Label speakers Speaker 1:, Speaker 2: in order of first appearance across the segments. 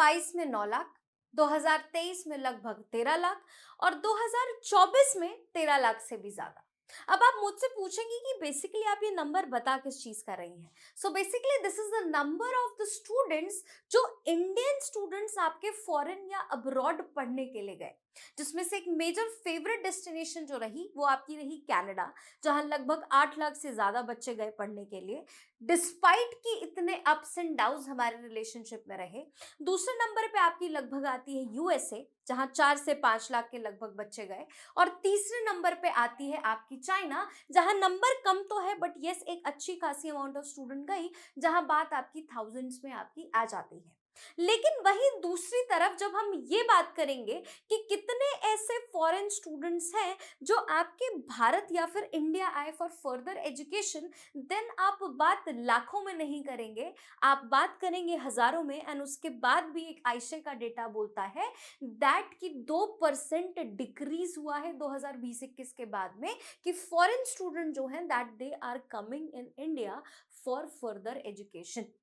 Speaker 1: 2022 में 9 लाख, 2023 में लगभग 13 लाख और 2024 में 13 लाख से भी ज्यादा। अब आप मुझसे पूछेंगे कि बेसिकली आप ये नंबर बता किस चीज का रही हैं। So basically this is the number of the students जो इंडियन स्टूडेंट्स आपके फॉरेन या अब्रॉड पढ़ने के लिए गए, जिसमें से एक मेजर फेवरेट डेस्टिनेशन जो रही वो आपकी रही कनाडा, जहां लगभग 8 लाख से ज्यादा बच्चे गए पढ़ने के लिए, डिस्पाइट कि इतने अप्स एंड डाउन्स हमारे रिलेशनशिप में रहे। दूसरे नंबर पे आपकी लगभग आती है यूएसए, जहां 4 से 5 लाख के लगभग बच्चे गए। और तीसरे नंबर पे आती है आपकी चाइना, जहां नंबर कम तो है बट यस एक अच्छी खासी अमाउंट ऑफ स्टूडेंट गई, जहां बात आपकी थाउजेंड्स में आपकी आ जाती है। लेकिन वहीं दूसरी तरफ जब हम ये बात करेंगे कि कितने ऐसे फॉरेन स्टूडेंट्स हैं जो आपके भारत या फिर इंडिया आए फॉर फर्दर एजुकेशन, देन आप बात लाखों में नहीं करेंगे, आप बात करेंगे हजारों में। एंड उसके बाद भी एक आईशे का डेटा बोलता है दैट कि 2% डिक्रीज हुआ है 2020-21 के बाद में, कि फॉरेन स्टूडेंट जो हैं that they are coming in India for further education.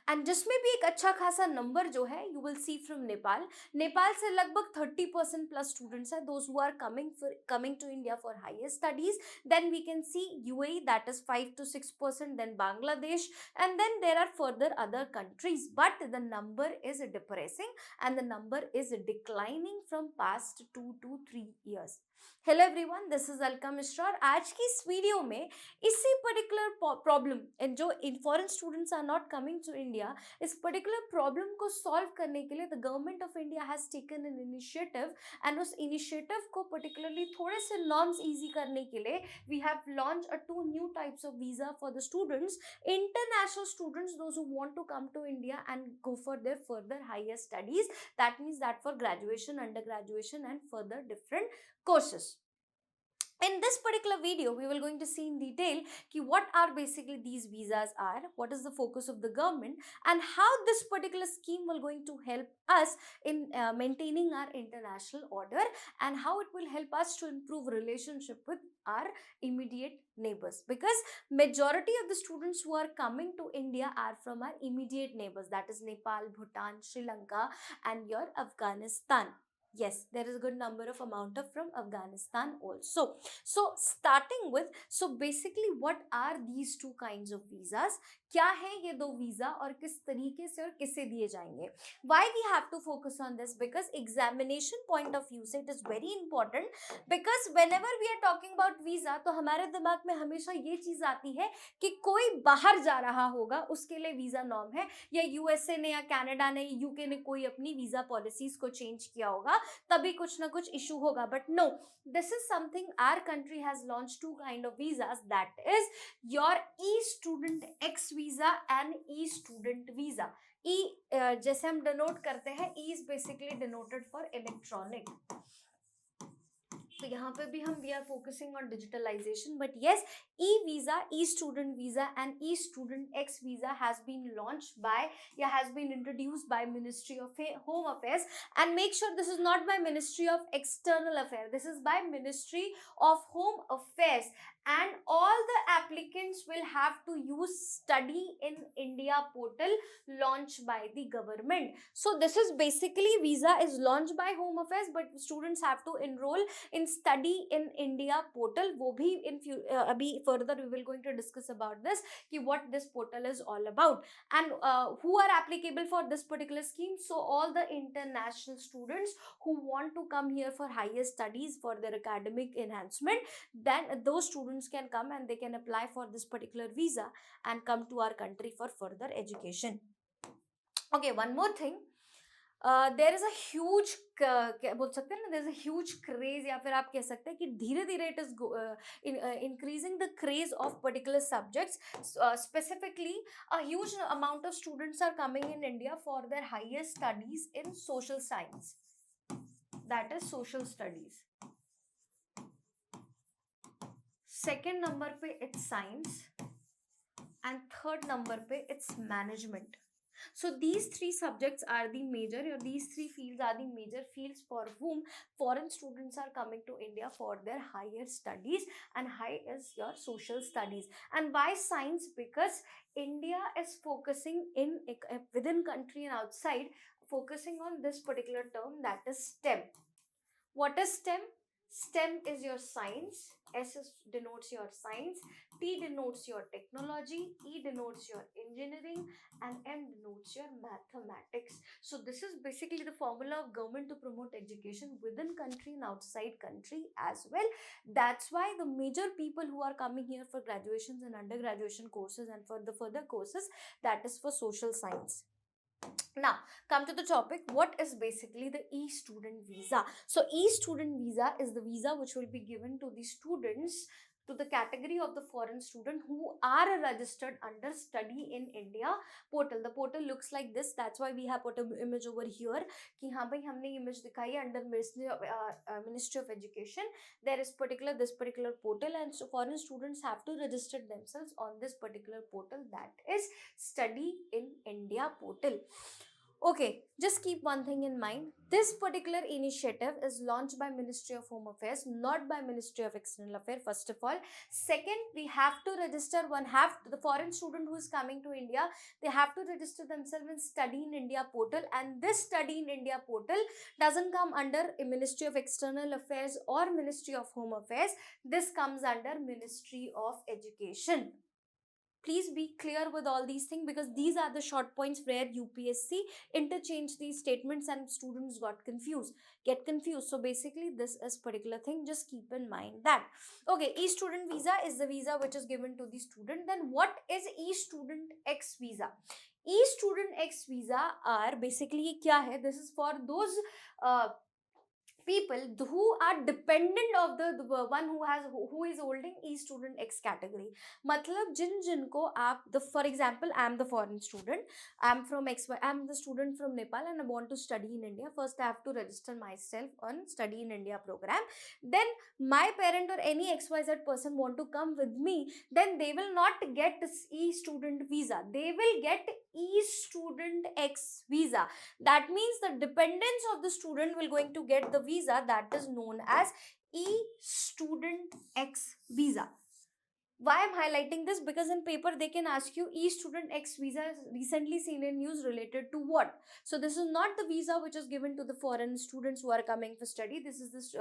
Speaker 1: And जिसमें भी एक अच्छा खासा नंबर जो है you will see from Nepal. Nepal से लगभग 30% प्लस स्टूडेंट्स है those who are coming to India for higher studies. Then we can see UAE that is 5 to 6%, then Bangladesh, and then there are further other countries, but the number is depressing and the number is declining from past 2 to 3 years। Hello everyone, this is Alka Mishra और आज की इस video में इसी particular problem जो foreign students are not coming to India, इस particular problem को solve करने के लिए the government of India has taken an initiative. And उस इनिशिएटिव को पर्टिकुलरली थोड़े से नॉर्म्स इजी करने के लिए we have launch a 2 new types of visa for the students, international students, those who want to come to India and go for their further higher studies. That means that for graduation, undergraduation and further different courses. In this particular video we will going to see in detail ki what are basically these visas are, what is the focus of the government, and how this particular scheme will going to help us in maintaining our international order, and how it will help us to improve relationship with our immediate neighbors, because majority of the students who are coming to India are from our immediate neighbors, that is Nepal, Bhutan, Sri Lanka and your Afghanistan. Yes, there is a good number of amount of from Afghanistan also. So starting with, so basically what are these two kinds of visas, क्या है ये दो visa और किस तरीके से और किसे दिए जाएंगे। Why we have to focus on this? Because examination point of view से it is very important, because whenever we are talking about visa तो हमारे दिमाग में हमेशा ये चीज आती है कि कोई बाहर जा रहा होगा उसके लिए वीजा नॉर्म है, या यूएसए ने या कनाडा ने यूके ने कोई अपनी वीजा पॉलिसीज को चेंज किया होगा तभी कुछ ना कुछ इशू होगा। But no, this is something our country has launched 2 kind of visas, that is your e-student X visa and e-student visa। e जैसे हम डिनोट करते हैं, e is basically denoted for electronic, तो यहाँ पे भी हम we are focusing on digitalisation. But yes, E visa, E student visa and E student X visa has been launched by या has been introduced by Ministry of Home Affairs. And make sure this is not by Ministry of External Affair, this is by Ministry of Home Affairs, and all the applicants will have to use study in India portal launched by the government. So this is basically visa is launched by home affairs, but students have to enroll in study in India portal। वो भी in अभी further we will going to discuss about this कि what this portal is all about, and who are applicable for this particular scheme. So all the international students who want to come here for higher studies for their academic enhancement, then those students can come and they can apply for this particular visa and come to our country for further education. Okay, one more thing, there is a huge, क्या बोल सकते हैं ना, there is a huge craze, या फिर आप कह सकते हैं कि धीरे धीरे it is increasing the craze of particular subjects. Specifically a huge amount of students are coming in India for their higher studies in social science, that is social studies. Second number पे it's science and third number पे it's management. So these 3 subjects are the major, or these 3 fields are the major fields for whom foreign students are coming to India for their higher studies, and high is your social studies. And why science? Because India is focusing in within country and outside focusing on this particular term, that is STEM. What is STEM? STEM is your science, denotes your science, T denotes your technology, E denotes your engineering, and M denotes your mathematics. So this is basically the formula of government to promote education within country and outside country as well. That's why the major people who are coming here for graduations and undergraduation courses and for the further courses, that is for social science. Now, come to the topic, what is basically the e-student visa? So, e-student visa is the visa which will be given to the students, to the category of the foreign student who are registered under study in India portal. The portal looks like this. That's why we have put an image over here. कि हाँ भाई हमने image दिखाई है under Ministry of Education. There is this particular portal, and so foreign students have to register themselves on this particular portal, that is Study in India portal. Okay, just keep one thing in mind. This particular initiative is launched by Ministry of Home Affairs, not by Ministry of External Affairs, first of all. Second, we have to register the foreign student who is coming to India, they have to register themselves in Study in India portal, and this Study in India portal doesn't come under a Ministry of External Affairs or Ministry of Home Affairs. This comes under Ministry of Education. Please be clear with all these things, because these are the short points where UPSC interchange these statements and students get confused. So basically this is particular thing, just keep in mind that. Okay, e-student visa is the visa which is given to the student. Then what is e-student X visa? E-student X visa are basically kya hai? This is for those people who are dependent of the one who is holding e-student X category. मतलब जिनको आप for example, I am the foreign student, I am the student from Nepal and I want to study in India. First I have to register myself on Study in India program. Then my parent or any XYZ person want to come with me, then they will not get this e-student visa, they will get e-student X visa. That means the dependents of the student will going to get the visa that is known as e-student X visa. Why I'm highlighting this? Because in paper they can ask you e-student X visa is recently seen in news related to what? So this is not the visa which is given to the foreign students who are coming for study. This is this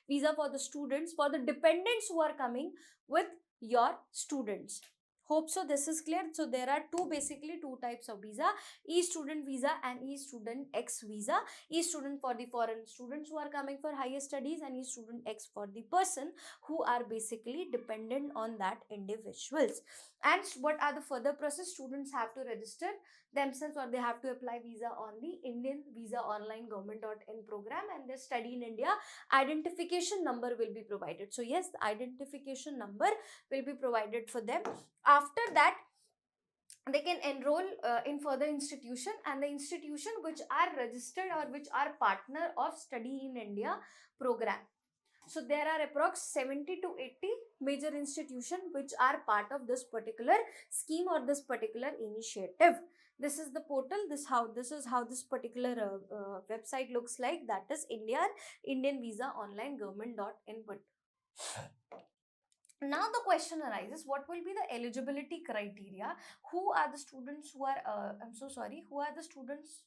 Speaker 1: visa for the students, for the dependents who are coming with your students. Hope so this is clear. So there are basically two types of visa, e-student visa and e-student X visa. E-student for the foreign students who are coming for higher studies, and e-student X for the person who are basically dependent on that individuals. And what are the further process? Students have to register themselves, or they have to apply visa on the Indian Visa Online Government.in program, and their Study in India identification number will be provided. So yes, the identification number will be provided for them. After that, they can enroll in further institution, and the institution which are registered or which are partner of Study in India program. So there are approx 70 to 80 major institutions which are part of this particular scheme or this particular initiative. This is the portal. This is how this particular website looks like. That is Indian Visa Online Government.in. Now the question arises, what will be the eligibility criteria? Who are the students who are, who are the students,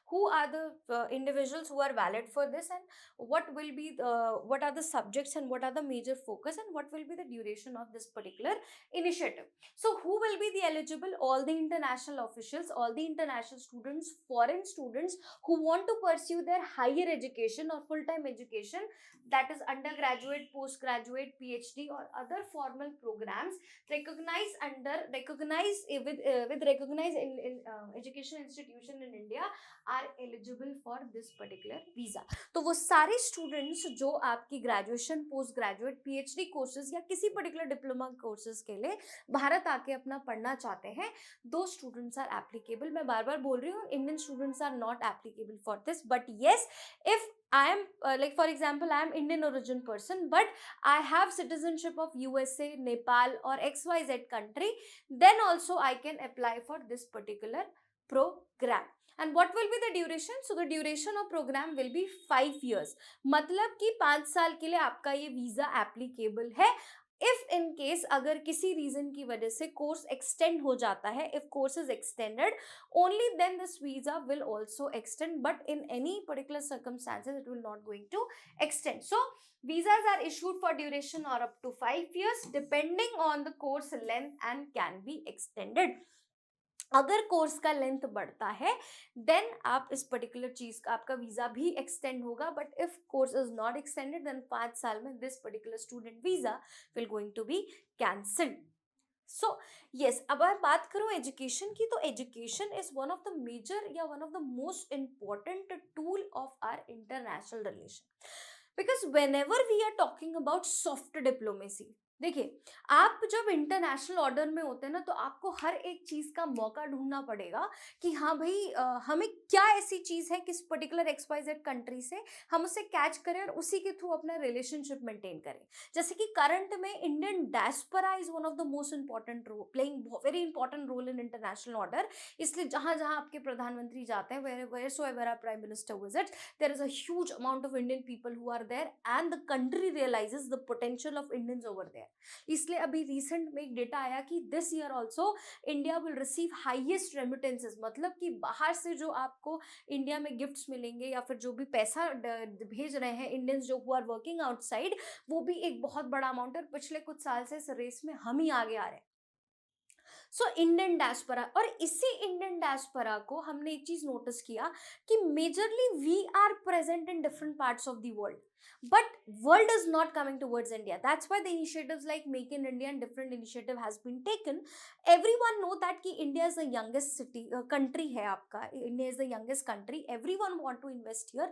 Speaker 1: who are the individuals who are valid for this, and what are the subjects, and what are the major focus, and what will be the duration of this particular initiative? So who will be the eligible? All the international officials, all the international students, foreign students who want to pursue their higher education or full-time education, that is undergraduate, postgraduate, PhD or other formal programs recognized with recognized education institution in India are eligible for this particular visa. तो वो सारे students जो आपकी graduation, post graduate, PhD courses या किसी particular diploma courses के लिए भारत आके अपना पढ़ना चाहते हैं, those students are applicable. मैं बार बार बोल रही हूँ, Indian students are not applicable for this, but yes, if I am like for example, I am Indian origin person, but I have citizenship of USA, Nepal or XYZ country, then also I can apply for this particular program. And what will be the duration? So the duration of program will be 5 years. मतलब कि 5 साल के लिए आपका ये visa applicable है if in case अगर किसी रीजन की वजह से कोर्स एक्सटेंड हो जाता है, if course is extended, only then this visa will also extend, but in any particular circumstances it will not going to extend. So visas are issued for duration or up to 5 years depending on the course length and can be extended. अगर course का length बढ़ता है then आप इस particular चीज का आपका visa भी एक्सटेंड होगा, but if course is not extended then 5 साल में this particular student visa will going to be cancelled. So yes, अब मैं बात करूं एजुकेशन की, तो education is one of the major या one of the most important tool of our international relation, because whenever we are talking about soft diplomacy, देखिए आप जब इंटरनेशनल ऑर्डर में होते हैं ना, तो आपको हर एक चीज का मौका ढूंढना पड़ेगा कि हाँ भाई हमें क्या ऐसी चीज है किस पर्टिकुलर एक्सवाइजेड कंट्री से हम उसे कैच करें और उसी के थ्रू अपना रिलेशनशिप मेंटेन करें. जैसे कि करंट में Indian diaspora is one of the most important role, playing very important role in international order. इसलिए जहां जहां आपके प्रधानमंत्री जाते हैं, where so ever are prime minister visits, there is a huge amount of Indian people who are there and the country realizes the potential of Indians over there. इसलिए अभी recent में एक डेटा आया कि this year also India will receive highest remittances, मतलब कि बाहर से जो आपको इंडिया में गिफ्ट्स मिलेंगे या फिर जो भी पैसा भेज रहे हैं इंडियंस जो हु आर वर्किंग आउटसाइड, वो भी एक बहुत बड़ा अमाउंट है. पिछले कुछ साल से इस रेस में हम ही आगे आ रहे हैं. सो इंडियन डायस्पोरा, और इसी इंडियन डायस्पोरा को हमने एक चीज नोटिस किया कि majorly we are present in different parts of the world, but world is not coming towards India. That's why the initiatives like Make in India and different initiative has been taken. Everyone know that कि India is the youngest city country है आपका, India is the youngest country, everyone want to invest here,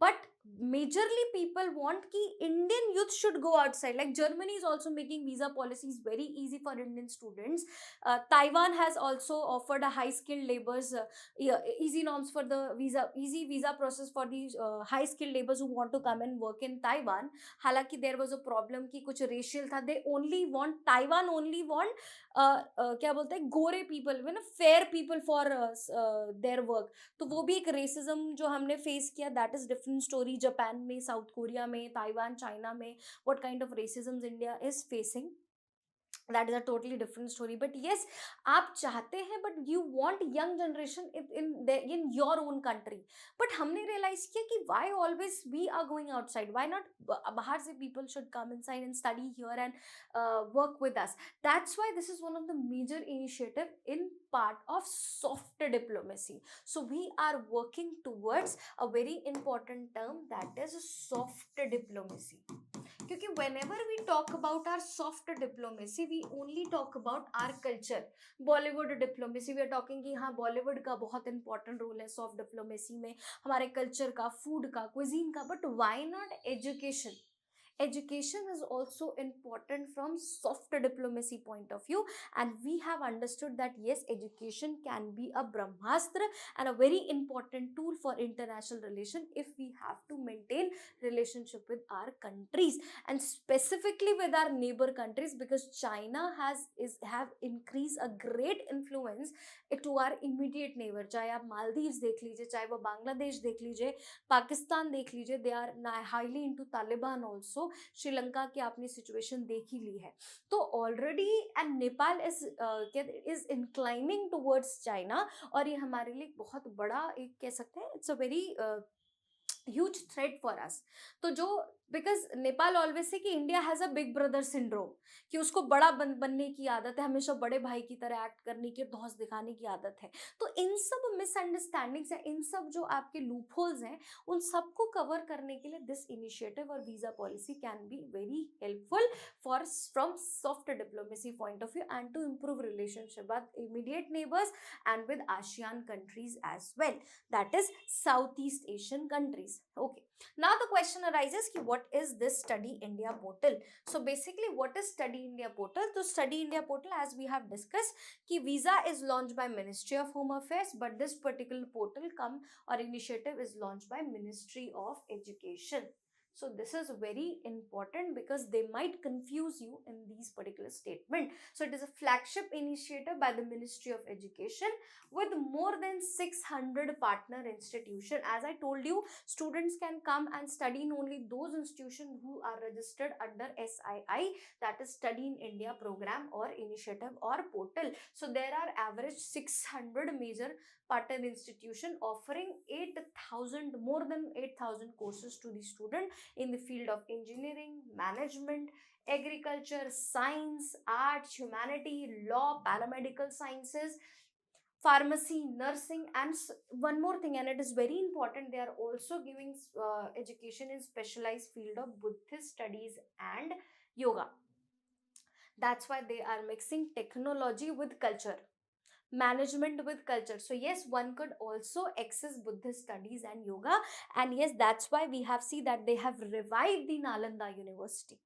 Speaker 1: but majorly people want कि Indian youth should go outside. Like Germany is also making visa policies very easy for Indian students. Taiwan has also offered a high skilled laborers easy norms for the visa, easy visa process for these high skilled laborers who want to come and work in Taiwan. हालांकि there was a problem कि कुछ racial था, they only want, Taiwan only want क्या बोलते हैं, गोरे people में ना, fair people for their work. तो वो भी एक रेसिज्म जो हमने फेस किया, that is different story. Japan में, साउथ कोरिया में, ताइवान, चाइना में, what kind of racism India is facing, that is a totally different story. But yes, आप चाहते हैं, but you want young generation in your own country. But हमने realize किया कि why always we are going outside, why not बाहर से people should come inside and study here and work with us. That's why this is one of the major initiative in part of soft diplomacy. So we are working towards a very important term, that is soft diplomacy. क्योंकि whenever we talk about our soft diplomacy, we only talk about our culture. Bollywood diplomacy we are talking कि हाँ Bollywood का बहुत important role है soft diplomacy में, हमारे culture का, food का, क्विजीन का, but why not education? Education is also important from soft diplomacy point of view, and we have understood that yes, education can be a brahmastra and a very important tool for international relation if we have to maintain relationship with our countries, and specifically with our neighbor countries, because China have increased a great influence to our immediate neighbor. चाहे आप मालदीव्स देख लीजिए, चाहे वो बांग्लादेश देख लीजिए, पाकिस्तान देख लीजिए, they are highly into Taliban also. Sri Lanka की आपने सिचुएशन देख ही ली है. तो already and Nepal is inclining towards China, और ये हमारे लिए बहुत बड़ा एक कह सकते हैं, it's a very huge threat for us. तो जो बिकॉज नेपाल ऑलवेज से कि India has a big brother syndrome, कि उसको बड़ा बनने की आदत है, हमेशा बड़े भाई की तरह एक्ट करने की, धौंस दिखाने की आदत है. तो इन सब मिसअंडरस्टैंडिंग्स है, इन सब जो आपके लूप होल्स हैं, उन सबको कवर करने के लिए दिस इनिशिएटिव और visa policy can be very helpful for from soft diplomacy point of view and to improve relationship with immediate neighbors and with ASEAN countries as well, that is Southeast Asian countries. Okay, now the question arises ki what is this Study India portal? So basically what is Study India portal? So Study India portal, as we have discussed, ki visa is launched by Ministry of Home Affairs, but this particular portal come or initiative is launched by Ministry of Education. So this is very important because they might confuse you in these particular statement. So it is a flagship initiative by the Ministry of Education with more than 600 partner institutions. As I told you, students can come and study in only those institutions who are registered under SII, that is Study in India program or initiative or portal. So there are average 600 major partner institution offering 8,000, more than 8,000 courses to the student in the field of engineering, management, agriculture, science, arts, humanity, law, paramedical sciences, pharmacy, nursing, and one more thing, and it is very important, they are also giving education in specialized field of Buddhist studies and yoga. That's why they are mixing technology with culture, management with culture. So yes, one could also access Buddhist studies and yoga. And yes, that's why we have seen that they have revived the Nalanda University.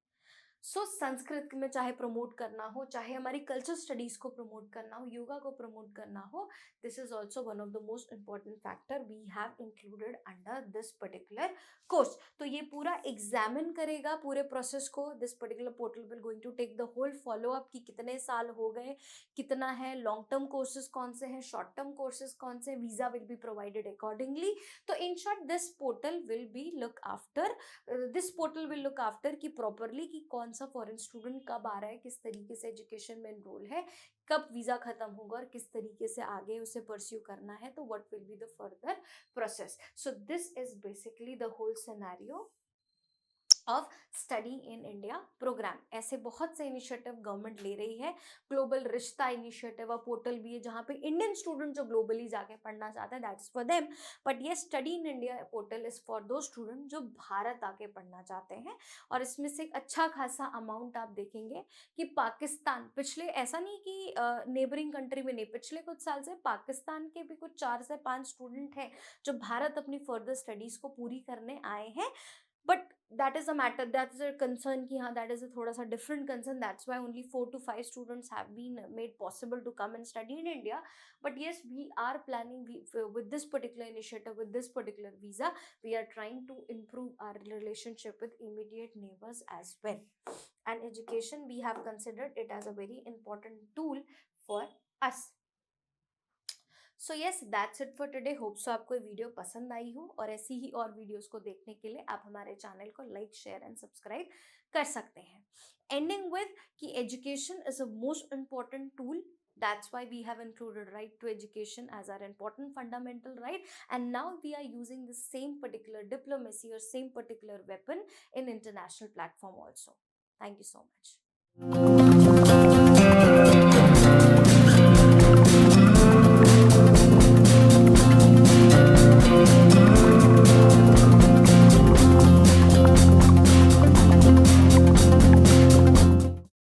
Speaker 1: सो संस्कृत में चाहे promote करना हो, चाहे हमारी culture studies को promote करना हो, योगा को प्रमोट करना हो, this is also one of the most important factor we have included under this particular course. तो ये पूरा एग्जामिन करेगा पूरे प्रोसेस को. This particular portal will going to take the whole follow up कि कितने साल हो गए, कितना है, लॉन्ग टर्म कोर्सेज कौन से हैं, शॉर्ट टर्म कोर्सेज कौन से, visa will be provided accordingly. तो in short this portal will be look after, this portal will look after कि प्रॉपरली कि कौन सा फॉरेन स्टूडेंट कब आ रहा है, किस तरीके से एजुकेशन में एनरोल है, कब वीजा खत्म होगा और किस तरीके से आगे उसे परस्यू करना है, तो what will be the further process. So this is basically the whole scenario of study in India programme. ऐसे बहुत से इनिशिएटिव गवर्नमेंट ले रही है. ग्लोबल रिश्ता इनिशिएटिव और पोर्टल भी है जहाँ पे इंडियन स्टूडेंट जो ग्लोबली जाके पढ़ना चाहते हैं, दैट्स फॉर देम. बट ये study in India portal is for दो स्टूडेंट जो भारत आके पढ़ना चाहते हैं. और इसमें से एक अच्छा खासा अमाउंट आप देखेंगे कि पाकिस्तान पिछले, ऐसा नहीं कि नेबरिंग कंट्री में नहीं, पिछले कुछ साल से पाकिस्तान के भी कुछ 4 से 5 स्टूडेंट हैं जो भारत अपनी फर्दर स्टडीज को पूरी करने आए हैं. But that is a matter, that is a concern ki haan, that is a thoda sa different concern. That's why only 4 to 5 students have been made possible to come and study in India. But yes, we are planning, with this particular initiative, with this particular visa, we are trying to improve our relationship with immediate neighbors as well. And education, we have considered it as a very important tool for us. So yes, that's it for today. Hope so आपको ये video पसंद आई हो, और ऐसी ही और videos को देखने के लिए आप हमारे चैनल को लाइक, शेयर एंड सब्सक्राइब कर सकते हैं. एंडिंग विद कि education is a most important tool. That's why we have included right to education as our important fundamental right, and now we are using the same particular diplomacy or same particular weapon in international platform also. Thank you so much.